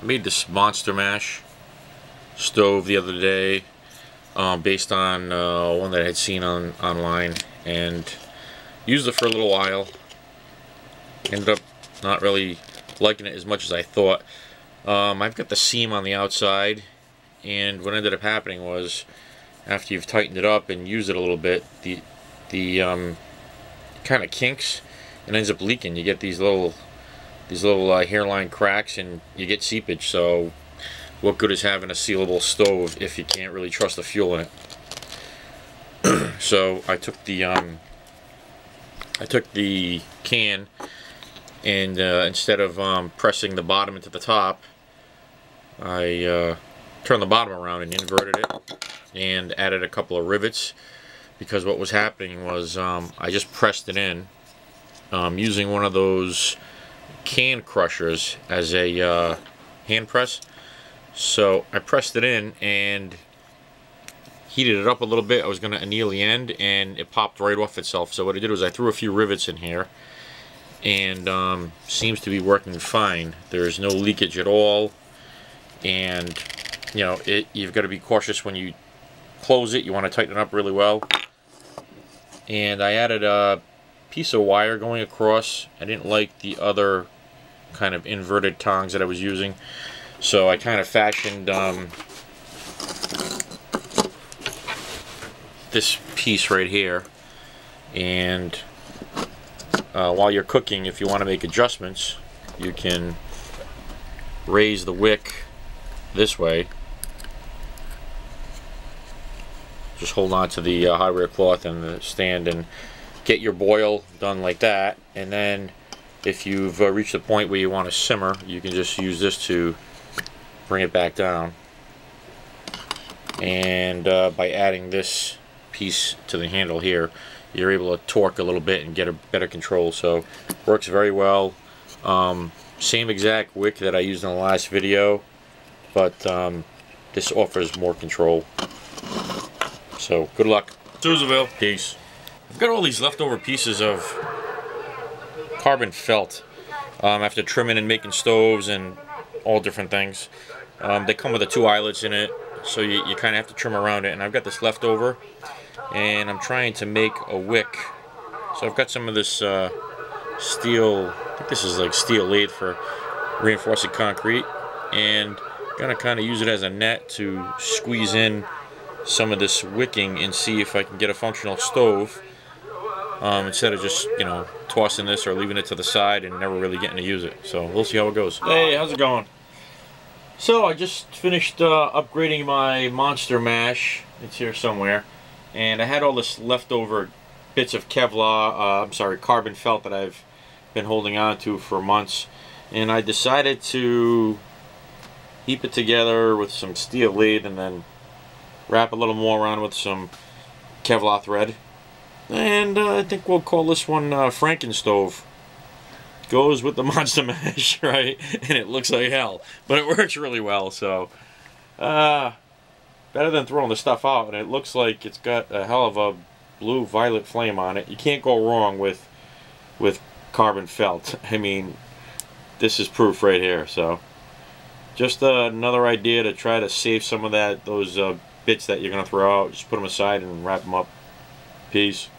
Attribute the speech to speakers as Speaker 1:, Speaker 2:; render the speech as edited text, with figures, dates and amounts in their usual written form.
Speaker 1: made this monster mash stove the other day, based on one that I had seen online, and used it for a little while. Ended up not really liking it as much as I thought. I've got the seam on the outside, and what ended up happening was, after you've tightened it up and used it a little bit, the kind of kinks and ends up leaking. You get these little hairline cracks, and you get seepage. So what good is having a sealable stove if you can't really trust the fuel in it? So I took the can, and instead of pressing the bottom into the top, I turned the bottom around and inverted it and added a couple of rivets, because what was happening was I just pressed it in using one of those can crushers as a hand press. So I pressed it in and heated it up a little bit. I was going to anneal the end, and it popped right off itself. So what I did was I threw a few rivets in here, and seems to be working fine. There's no leakage at all, and you know, you've got to be cautious when you close it. You want to tighten it up really well. And I added a piece of wire going across. I didn't like the other kind of inverted tongs that I was using, so I kind of fashioned this piece right here. And while you're cooking, if you want to make adjustments, you can raise the wick this way. Just hold on to the hardware cloth and the stand and get your boil done like that. And then if you've reached the point where you want to simmer, you can just use this to bring it back down. And by adding this piece to the handle here, you're able to torque a little bit and get a better control. So works very well. Same exact wick that I used in the last video, but this offers more control. So good luck. Susanville. Peace. I've got all these leftover pieces of carbon felt after trimming and making stoves and all different things. They come with the 2 eyelets in it, so you kind of have to trim around it. And I've got this leftover, and I'm trying to make a wick. So I've got some of this steel, I think this is like steel lathe for reinforcing concrete, and I'm gonna kind of use it as a net to squeeze in some of this wicking and see if I can get a functional stove, instead of just, you know, tossing this or leaving it to the side and never really getting to use it. So we'll see how it goes. Hey, how's it going? So I just finished upgrading my monster mash. It's here somewhere, and I had all this leftover bits of Kevlar, I'm sorry, carbon felt that I've been holding on to for months, and I decided to heap it together with some steel lathe and then wrap a little more around with some Kevlar thread, and I think we'll call this one Frankenstove. Goes with the monster mash, right? And it looks like hell, but it works really well. So better than throwing the stuff out. And it looks like it's got a hell of a blue-violet flame on it. You can't go wrong with carbon felt. I mean, this is proof right here. So just another idea to try to save some of those bits that you're going to throw out. Just put them aside and wrap them up. Peace.